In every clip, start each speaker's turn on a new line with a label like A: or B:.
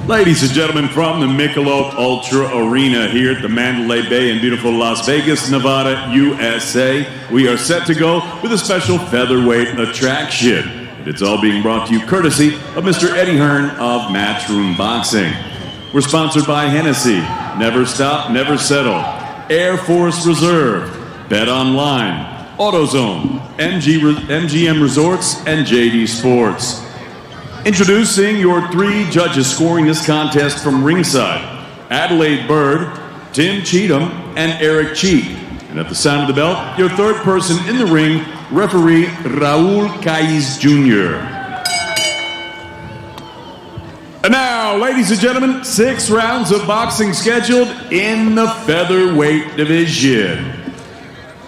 A: Ladies and gentlemen, from the Michelob Ultra Arena here at the Mandalay Bay in beautiful Las Vegas, Nevada, USA, we are set to go with a special featherweight attraction. And it's all being brought to you courtesy of Mr. Eddie Hearn of Matchroom Boxing. We're sponsored by Hennessy, Never Stop, Never Settle, Air Force Reserve, Bet Online, AutoZone, MGM Resorts, and JD Sports. Introducing your 3 judges scoring this contest from ringside: Adelaide Bird, Tim Cheatham, and Eric Cheek. And at the sound of the bell, your third person in the ring, referee Raul Caiz Jr. And now, ladies and gentlemen, 6 rounds of boxing scheduled in the featherweight division.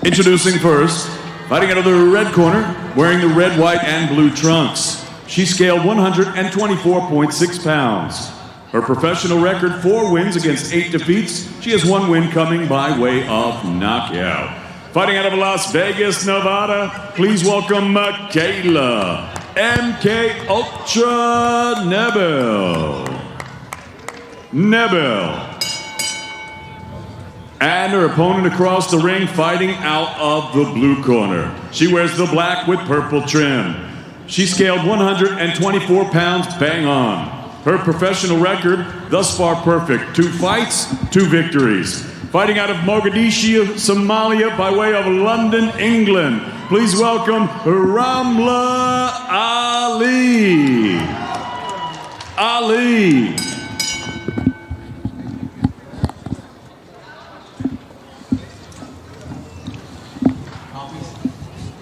A: Introducing first, fighting out of the red corner, wearing the red, white, and blue trunks. She scaled 124.6 pounds. Her professional record, 4 wins against 8 defeats. She has 1 win coming by way of knockout. Fighting out of Las Vegas, Nevada, please welcome Mikayla MK Ultra Nebel. And her opponent across the ring, fighting out of the blue corner. She wears the black with purple trim. She scaled 124 pounds bang on. Her professional record, thus far perfect. 2 fights, 2 victories. Fighting out of Mogadishu, Somalia, by way of London, England. Please welcome Ramla Ali.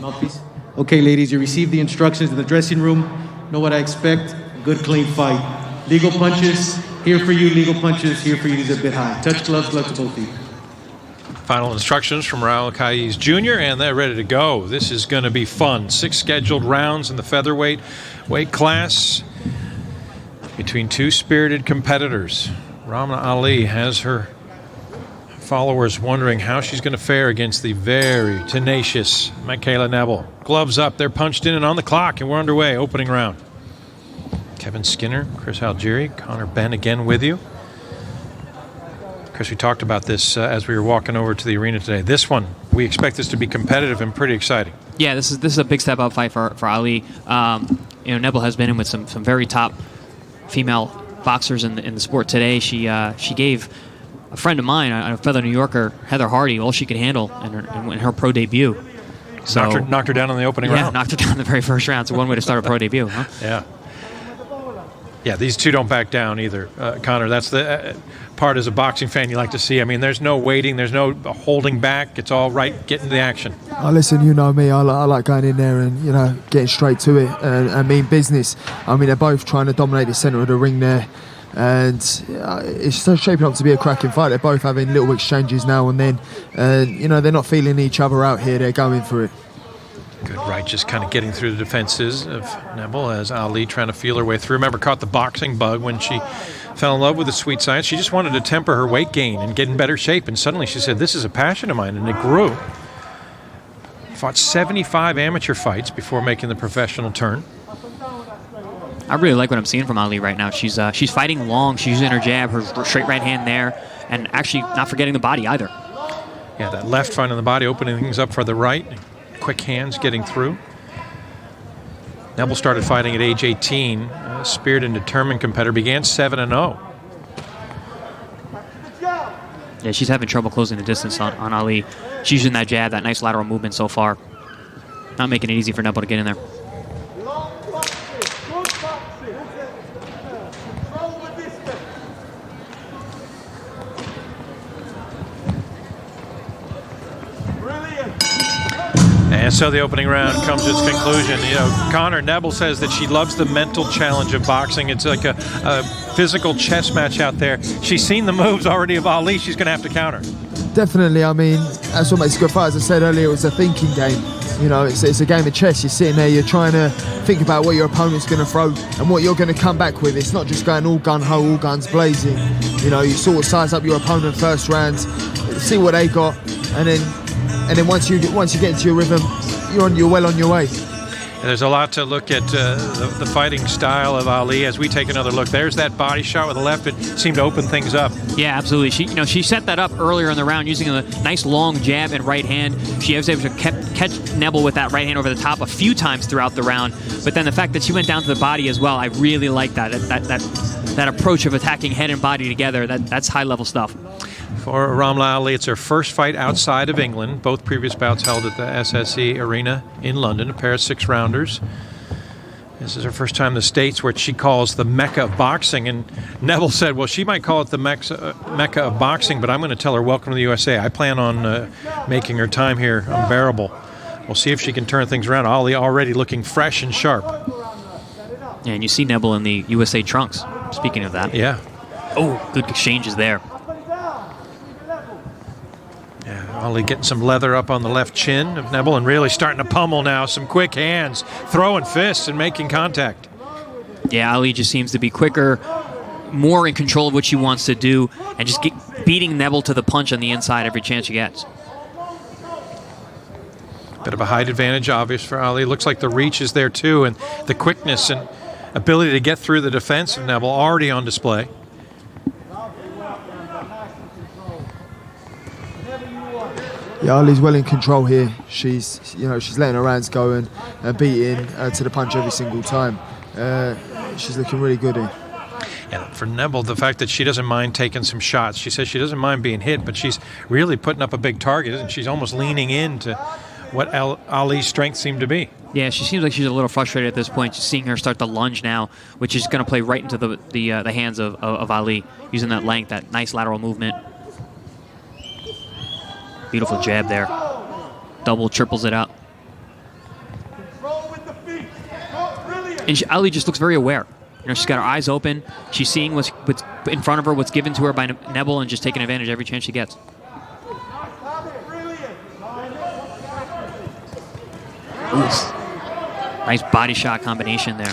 B: Mouthpiece. Okay, ladies, you received the instructions in the dressing room. Know what I expect? Good, clean fight. Legal punches, here for you. Legal punches, here for you. These are a bit high. Touch gloves, gloves to both of you.
C: Final instructions from Raul Caiz Jr., and they're ready to go. This is going to be fun. 6 scheduled rounds in the featherweight weight class between 2 spirited competitors. Ramla Ali has her followers wondering how she's going to fare against the very tenacious Mikayla Nebel. Gloves up, they're punched in and on the clock, and we're underway. Opening round. Kevin Skinner, Chris Algieri, Connor Ben again with you. Chris, we talked about this as we were walking over to the arena today. This one, we expect this to be competitive and pretty exciting.
D: Yeah, this is a big step up fight for Ali. Nebel has been in with some very top female boxers in the sport today. She gave a friend of mine, a fellow New Yorker, Heather Hardy, all she could handle in her pro debut. So,
C: knocked her down in the opening round.
D: Yeah, knocked her down in the very first round. So one way to start a pro debut, huh?
C: Yeah, these 2 don't back down either, Connor. That's the part as a boxing fan you like to see. I mean, there's no waiting, there's no holding back. It's all right, get into the action.
E: Listen, you know me, I like going in there and, getting straight to it and mean business. I mean, they're both trying to dominate the centre of the ring there. And it's shaping up to be a cracking fight. They're both having little exchanges now and then. They're not feeling each other out here. They're going for it.
C: Good right, just kind of getting through the defenses of Nebel as Ali trying to feel her way through. Remember, caught the boxing bug when she fell in love with the sweet science. She just wanted to temper her weight gain and get in better shape. And suddenly she said, this is a passion of mine, and it grew. Fought 75 amateur fights before making the professional turn.
D: I really like what I'm seeing from Ali right now. She's fighting long. She's using her jab, her straight right hand there, and actually not forgetting the body either.
C: Yeah, that left finding the body, opening things up for the right. Quick hands getting through. Nebel started fighting at age 18. A spirited and determined competitor. Began 7-0.
D: Yeah, she's having trouble closing the distance on Ali. She's using that jab, that nice lateral movement so far. Not making it easy for Nebel to get in there.
C: And so the opening round comes to its conclusion. Connor, Nebel says that she loves the mental challenge of boxing. It's like a physical chess match out there. She's seen the moves already of Ali. She's going to have to counter.
E: Definitely. I mean, that's what makes a good fight. As I said earlier, it was a thinking game. It's a game of chess. You're sitting there, you're trying to think about what your opponent's going to throw and what you're going to come back with. It's not just going all gun-ho, all guns blazing. You sort of size up your opponent first round, see what they got, and then once you get into your rhythm, you're well on your way.
C: There's a lot to look at the fighting style of Ali as we take another look. There's that body shot with the left. It seemed to open things up.
D: Yeah, absolutely. She set that up earlier in the round using a nice long jab and right hand. She was able to catch Nebel with that right hand over the top a few times throughout the round. But then the fact that she went down to the body as well, I really like that approach of attacking head and body together. That's high-level stuff.
C: For Ramla Ali, it's her first fight outside of England. Both previous bouts held at the SSE Arena in London, a pair of 6-rounders. This is her first time in the States, where she calls the Mecca of boxing. And Neville said, well, she might call it the Mecca of boxing, but I'm going to tell her, welcome to the USA. I plan on making her time here unbearable. We'll see if she can turn things around. Ali already looking fresh and sharp.
D: Yeah, and you see Nebel in the USA trunks, speaking of that.
C: Yeah.
D: Oh, good exchanges there.
C: Yeah, Ali getting some leather up on the left chin of Nebel and really starting to pummel now. Some quick hands, throwing fists and making contact.
D: Yeah, Ali just seems to be quicker, more in control of what she wants to do, and just beating Nebel to the punch on the inside every chance she gets.
C: Bit of a height advantage, obvious for Ali. Looks like the reach is there too, and the quickness and ability to get through the defense of Nebel already on display.
E: Yeah, Ali's well in control here. She's letting her hands go and beating to the punch every single time. She's looking really good here.
C: Yeah, for Nebel, the fact that she doesn't mind taking some shots. She says she doesn't mind being hit, but she's really putting up a big target, and she's almost leaning into what Ali's strengths seem to be.
D: Yeah, she seems like she's a little frustrated at this point. Just seeing her start to lunge now, which is going to play right into the hands of Ali, using that length, that nice lateral movement. Beautiful jab there. Double, triples it out. And Ali just looks very aware. She's got her eyes open. She's seeing what's in front of her, what's given to her by Nebel, and just taking advantage every chance she gets. Ooh, nice body shot combination there.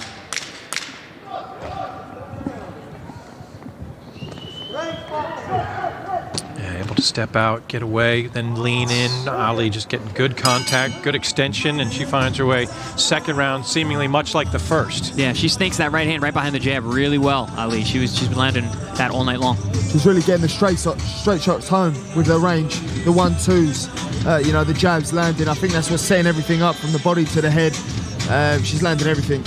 C: Able to step out, get away, then lean in. Ali just getting good contact, good extension, and she finds her way. Second round, seemingly much like the first.
D: Yeah, she snakes that right hand right behind the jab really well, Ali. She's been landing that all night long.
E: She's really getting the straight shots home with her range, the 1-2s, the jabs landing. I think that's what's setting everything up from the body to the head. She's landing everything.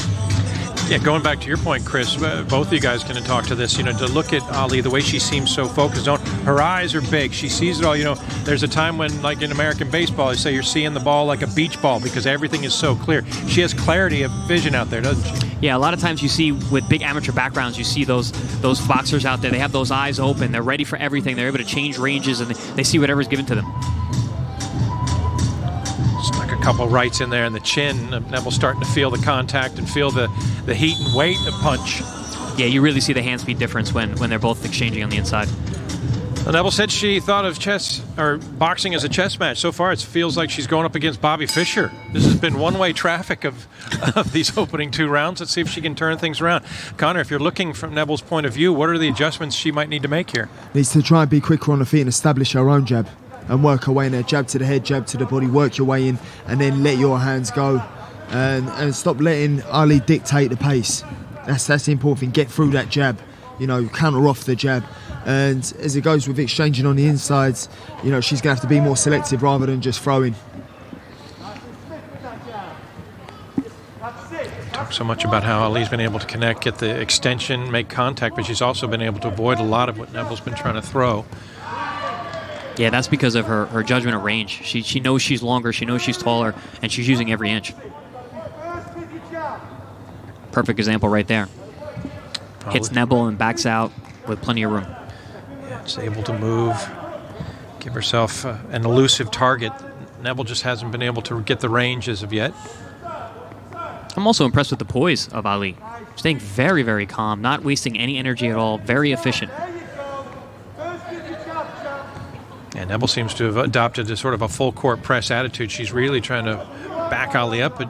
C: Yeah, going back to your point, Chris, both of you guys can talk to this, to look at Ali, the way she seems so focused on, her eyes are big, she sees it all, there's a time when, like in American baseball, they say you're seeing the ball like a beach ball because everything is so clear. She has clarity of vision out there, doesn't she?
D: Yeah, a lot of times you see with big amateur backgrounds, you see those boxers out there, they have those eyes open, they're ready for everything, they're able to change ranges, and they see whatever's given to them.
C: Like a couple rights in there in the chin. Neville starting to feel the contact and feel the heat and weight of punch.
D: Yeah, you really see the hand speed difference when they're both exchanging on the inside.
C: Well, Neville said she thought of chess or boxing as a chess match. So far, it feels like she's going up against Bobby Fischer. This has been one-way traffic of these opening 2 rounds. Let's see if she can turn things around. Connor, if you're looking from Neville's point of view, what are the adjustments she might need to make here?
E: Needs to try and be quicker on the feet and establish her own jab. And work her way in there, jab to the head, jab to the body, work your way in, and then let your hands go, and stop letting Ali dictate the pace. That's the important thing. Get through that jab, counter off the jab, and as it goes with exchanging on the insides, she's gonna have to be more selective rather than just throwing.
C: Talk so much about how Ali's been able to connect, get the extension, make contact, but she's also been able to avoid a lot of what Neville's been trying to throw.
D: Yeah, that's because of her judgment of range. She knows she's longer, she knows she's taller, and she's using every inch. Perfect example right there. Hits Nebel and backs out with plenty of room.
C: Yeah, it's able to move, give herself an elusive target. Nebel just hasn't been able to get the range as of yet.
D: I'm also impressed with the poise of Ali. Staying very, very calm, not wasting any energy at all, very efficient.
C: And Nebel seems to have adopted a sort of a full court press attitude. She's really trying to back Ali up, but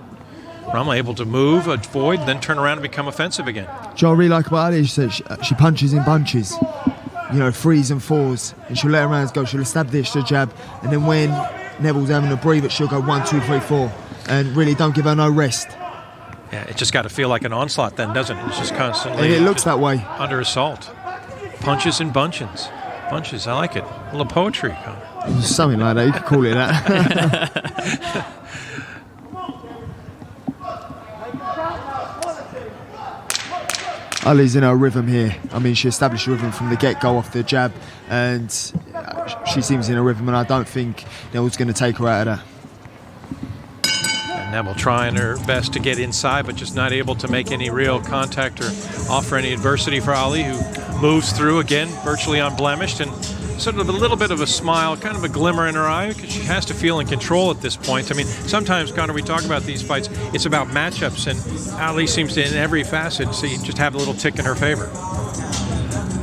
C: Ramla able to move, avoid, then turn around and become offensive again.
E: Joe, I really like about Ali is that she punches in bunches, 3s and 4s, and she'll let her hands go. She'll establish the jab, and then when Neville's having a breather, she'll go 1, 2, 3, 4, and really don't give her no rest.
C: Yeah, it just got to feel like an onslaught then, doesn't it? It's just constantly
E: And it looks that way.
C: under assault. Punches and bunches. Bunches, I like it. A little poetry.
E: Something like that, you could call it that. Ali's in her rhythm here. I mean, she established a rhythm from the get-go off the jab, and she seems in a rhythm, and I don't think Neville's going to take her out of that.
C: And Nebel trying her best to get inside, but just not able to make any real contact or offer any adversity for Ali, who moves through again, virtually unblemished, and sort of a little bit of a smile, kind of a glimmer in her eye, because she has to feel in control at this point. I mean, sometimes, Connor, we talk about these fights, it's about matchups, and Ali seems to, in every facet, just have a little tick in her favor.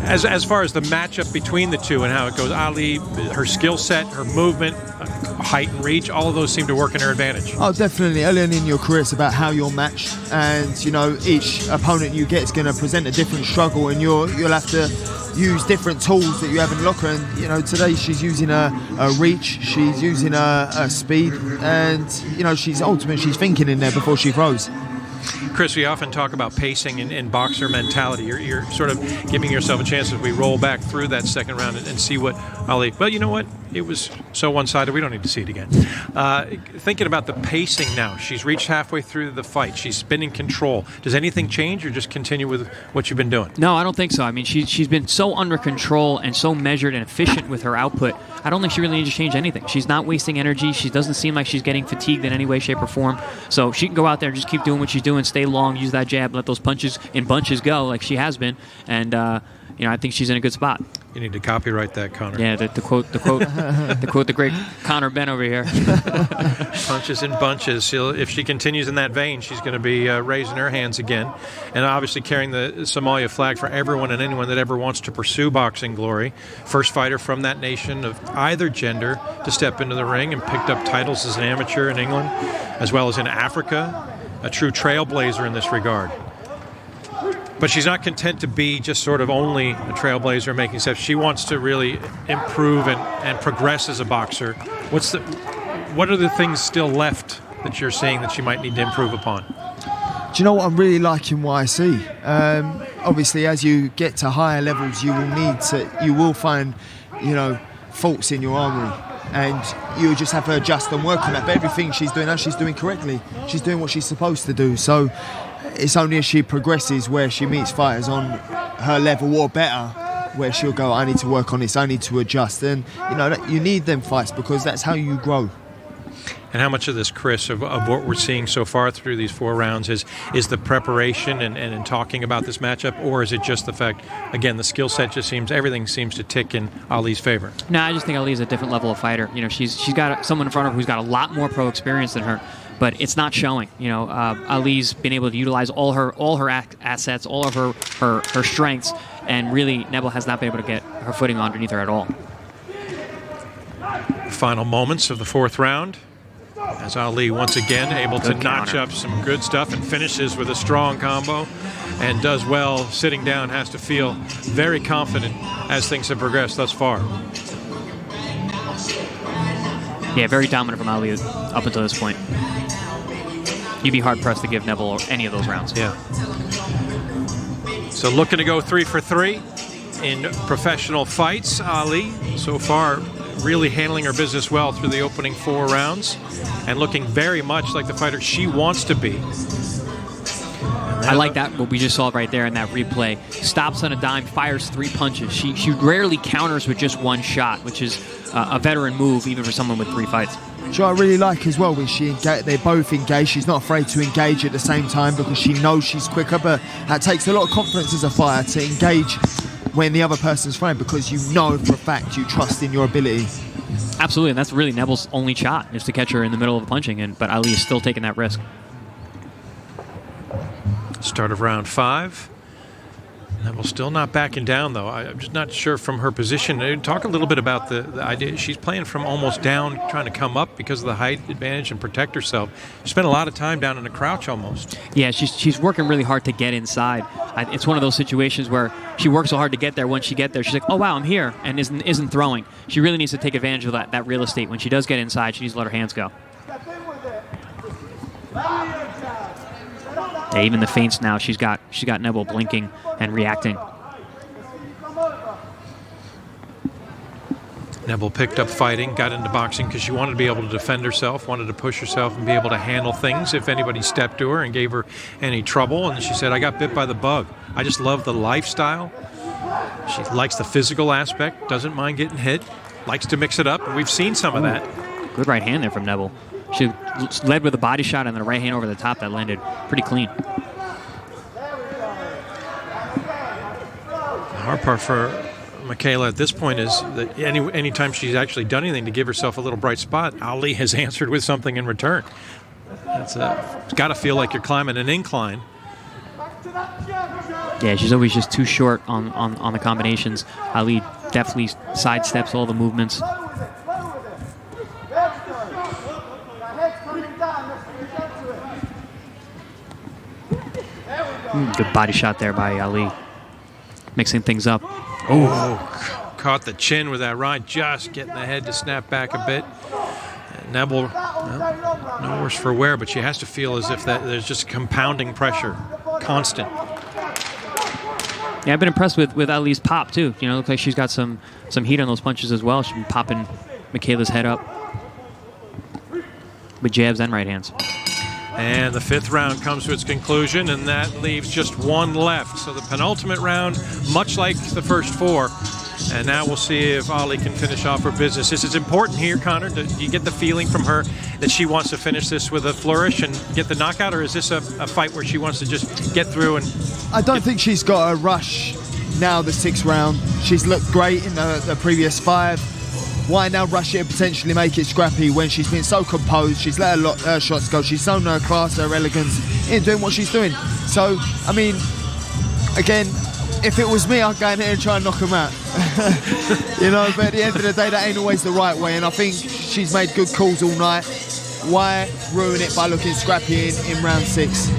C: As far as the matchup between the two and how it goes, Ali, her skill set, her movement, height and reach, all of those seem to work in her advantage.
E: Oh, definitely. Early on in your career, it's about how you're matched, and you know each opponent you get is going to present a different struggle, and you'll have to use different tools that you have in the locker. And you know, today she's using her reach, she's using her speed, and you know she's thinking in there before she throws.
C: Chris, we often talk about pacing and boxer mentality. You're sort of giving yourself a chance as we roll back through that second round and see what Ali... Well, you know what? It was so one-sided, we don't need to see it again. Thinking about the pacing now, she's reached halfway through the fight. She's been in control. Does anything change or just continue with what you've been doing?
D: No, I don't think so. I mean, she's been so under control and so measured and efficient with her output. I don't think she really needs to change anything. She's not wasting energy. She doesn't seem like she's getting fatigued in any way, shape, or form. So she can go out there and just keep doing what she's doing, stay long, use that jab, let those punches in bunches go like she has been. And, I think she's in a good spot.
C: You need to copyright that, Connor.
D: Yeah, the quote the great Connor Ben over here.
C: Punches and bunches. If she continues in that vein, she's going to be raising her hands again, and obviously carrying the Somalia flag for everyone and anyone that ever wants to pursue boxing glory. First fighter from that nation of either gender to step into the ring, and picked up titles as an amateur in England, as well as in Africa. A true trailblazer in this regard. But she's not content to be just sort of only a trailblazer making steps. She wants to really improve and progress as a boxer. What are the things still left that you're seeing that she might need to improve upon?
E: Do you know what I'm really liking what I see? Obviously, as you get to higher levels, you will find, faults in your armory. And you just have to adjust and work on that. But everything she's doing now, she's doing correctly. She's doing what she's supposed to do. So it's only as she progresses where she meets fighters on her level or better, where she'll go, I need to work on this, I need to adjust. And, you need them fights because that's how you grow.
C: And how much of this, Chris, of what we're seeing so far through these 4 rounds is the preparation and in talking about this matchup, or is it just the fact, again, the skill set everything seems to tick in Ali's favor?
D: No, I just think Ali's a different level of fighter. She's got someone in front of her who's got a lot more pro experience than her, but it's not showing. Ali's been able to utilize all her assets, all of her strengths, and really Nebel has not been able to get her footing underneath her at all.
C: Final moments of the 4th round. As Ali once again able to notch up some good stuff and finishes with a strong combo and does well sitting down, has to feel very confident as things have progressed thus far.
D: Yeah, very dominant from Ali up until this point. You'd be hard-pressed to give Neville any of those rounds.
C: Yeah. So looking to go 3 for 3 in professional fights. Ali, so far, really handling her business well through the opening 4 rounds and looking very much like the fighter she wants to be.
D: I like that, what we just saw right there in that replay. Stops on a dime, fires 3 punches. She rarely counters with just 1 shot, which is a veteran move even for someone with 3 fights.
E: Which I really like as well, when they both engage. She's not afraid to engage at the same time because she knows she's quicker, but that takes a lot of confidence as a fighter to engage when the other person's throwing, because you know for a fact you trust in your ability.
D: Absolutely, and that's really Neville's only shot, is to catch her in the middle of a punching, but Ali is still taking that risk.
C: Start of round 5. Neville still not backing down, though. I'm just not sure from her position. Talk a little bit about the idea. She's playing from almost down, trying to come up because of the height advantage and protect herself. She spent a lot of time down in a crouch almost.
D: Yeah, she's working really hard to get inside. It's one of those situations where she works so hard to get there. Once she gets there, she's like, oh, wow, I'm here, and isn't throwing. She really needs to take advantage of that real estate. When she does get inside, she needs to let her hands go. Yeah, even the feints now, she's got Nebel blinking and reacting.
C: Neville picked up fighting, got into boxing because she wanted to be able to defend herself, wanted to push herself and be able to handle things if anybody stepped to her and gave her any trouble. And she said, I got bit by the bug. I just love the lifestyle. She likes the physical aspect, doesn't mind getting hit, likes to mix it up. And we've seen some of that.
D: Good right hand there from Neville. She led with a body shot and then a right hand over the top that landed pretty clean.
C: The hard part for Mikayla at this point is that anytime she's actually done anything to give herself a little bright spot, Ali has answered with something in return. It's got to feel like you're climbing an incline.
D: Yeah, she's always just too short on the combinations. Ali definitely sidesteps all the movements. Good body shot there by Ali. Mixing things up.
C: Oh, caught the chin with that right, just getting the head to snap back a bit. Nebel, well, no worse for wear, but she has to feel as if there's just compounding pressure, constant.
D: Yeah, I've been impressed with Ali's pop, too. You know, looks like she's got some heat on those punches as well. She's been popping Mikayla's head up with jabs and right hands.
C: And the 5th round comes to its conclusion, and that leaves just one left. So the penultimate round, much like the first 4. And now we'll see if Ali can finish off her business. This is important here, Connor. Do you get the feeling from her that she wants to finish this with a flourish and get the knockout, or is this a fight where she wants to just get through and...
E: I don't think she's got a rush now, the 6th round. She's looked great in the previous 5. Why now rush it and potentially make it scrappy when she's been so composed? She's let her shots go. She's shown her class, her elegance in doing what she's doing. So, I mean, again, if it was me, I'd go in here and try and knock him out. You know, but at the end of the day, that ain't always the right way. And I think she's made good calls all night. Why ruin it by looking scrappy in round 6?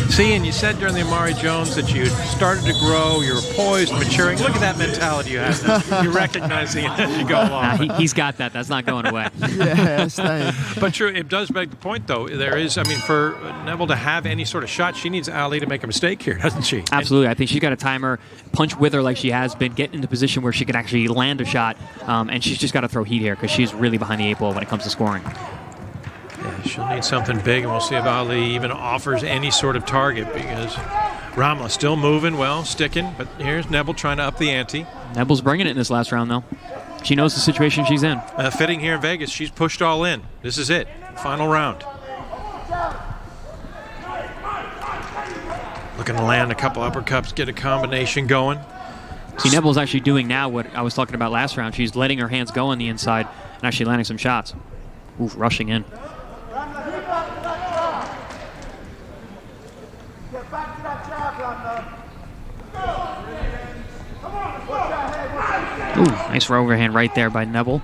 C: See, and you said during the Amari Jones that you started to grow, you were poised, maturing. Look at that mentality you have now. You're recognizing it as you go along.
D: He's got that. That's not going away.
E: Yeah, staying.
C: But true, it does beg the point, though. There is, I mean, for Neville to have any sort of shot, she needs Ali to make a mistake here, doesn't she?
D: Absolutely. I think she's got to time her, punch with her like she has been, get into position where she could actually land a shot, and she's just got to throw heat here because she's really behind the 8 ball when it comes to scoring.
C: Yeah, she'll need something big, and we'll see if Ali even offers any sort of target because Ramla still moving well, sticking, but here's Nebel trying to up the ante.
D: Nebel's bringing it in this last round, though. She knows the situation she's in.
C: Fitting here in Vegas, she's pushed all in. This is it, final round. Looking to land a couple uppercuts, get a combination going.
D: See, Nebel's actually doing now what I was talking about last round. She's letting her hands go on the inside and actually landing some shots. Ooh, rushing in. Ooh, nice overhand right there by Nebel.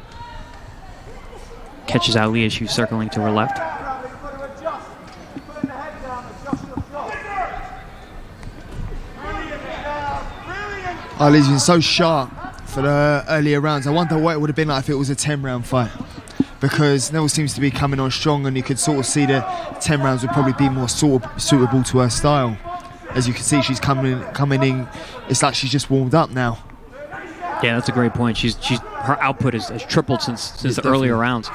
D: Catches Ali as she's circling to her left.
E: Ali's been so sharp for the earlier rounds. I wonder what it would have been like if it was a 10-round fight. Because Neville seems to be coming on strong, and you could sort of see the 10 rounds would probably be more suitable to her style. As you can see, she's coming in. It's like she's just warmed up now.
D: Yeah, that's a great point. Her output has tripled since the earlier rounds.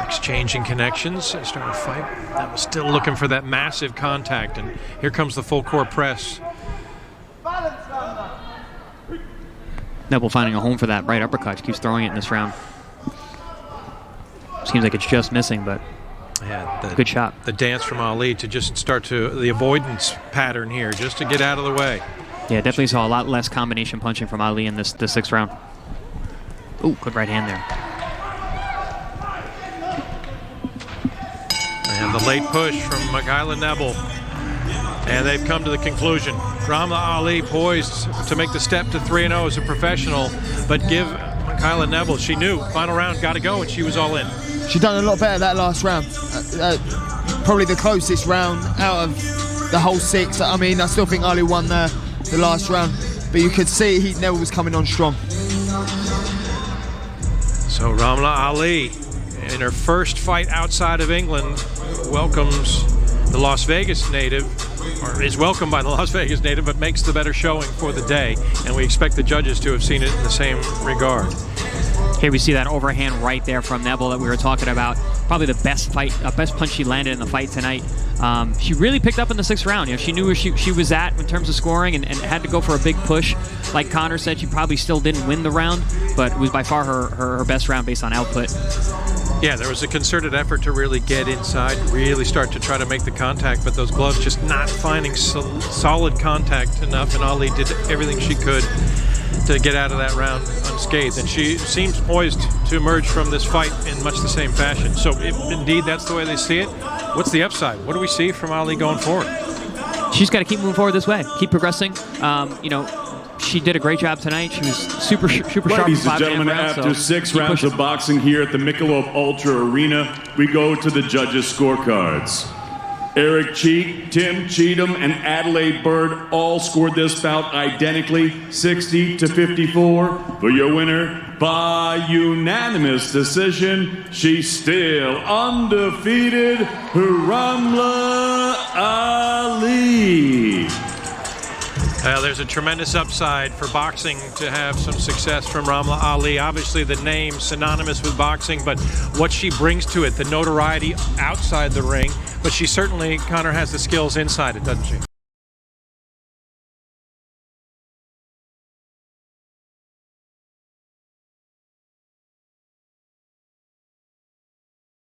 C: Exchanging connections, starting to fight. That was still looking for that massive contact, and here comes the full court press.
D: Neville finding a home for that right uppercut. She keeps throwing it in this round. Seems like it's just missing, but
C: yeah,
D: good shot.
C: The dance from Ali to just start the avoidance pattern here, just to get out of the way.
D: Yeah, definitely saw a lot less combination punching from Ali in this 6th round. Ooh, good right hand there.
C: And the late push from Mikayla Nebel. And they've come to the conclusion. Ramla Ali poised to make the step to 3-0 as a professional, but give Mikayla Nebel, she knew, final round, got to go, and she was all in.
E: She done a lot better that last round. Probably the closest round out of the whole 6. I mean, I still think Ali won the last round, but you could see Neville was coming on strong.
C: So Ramla Ali, in her first fight outside of England, welcomes the Las Vegas native, or is welcomed by the Las Vegas native, but makes the better showing for the day, and we expect the judges to have seen it in the same regard.
D: Here we see that overhand right there from Nebel that we were talking about. Probably the best punch she landed in the fight tonight. She really picked up in the 6th round. You know, she knew where she was at in terms of scoring and had to go for a big push. Like Connor said, she probably still didn't win the round, but it was by far her best round based on output.
C: Yeah, there was a concerted effort to really get inside, really start to try to make the contact, but those gloves just not finding solid contact enough, and Ali did everything she could to get out of that round unscathed. And she seems poised to emerge from this fight in much the same fashion. So if indeed that's the way they see it, what's the upside? What do we see from Ali going forward?
D: She's got to keep moving forward this way, keep progressing. You know, she did a great job tonight. She was super sharp.
A: Ladies and gentlemen, after 6 rounds of boxing here at the Michelob Ultra Arena, we go to the judges' scorecards. Eric Cheek, Tim Cheatham, and Adelaide Bird all scored this bout identically, 60-54. For your winner, by unanimous decision, she's still undefeated, Ramla Ali.
C: There's a tremendous upside for boxing to have some success from Ramla Ali. Obviously, the name synonymous with boxing, but what she brings to it, the notoriety outside the ring. But she certainly, Connor, has the skills inside it, doesn't she?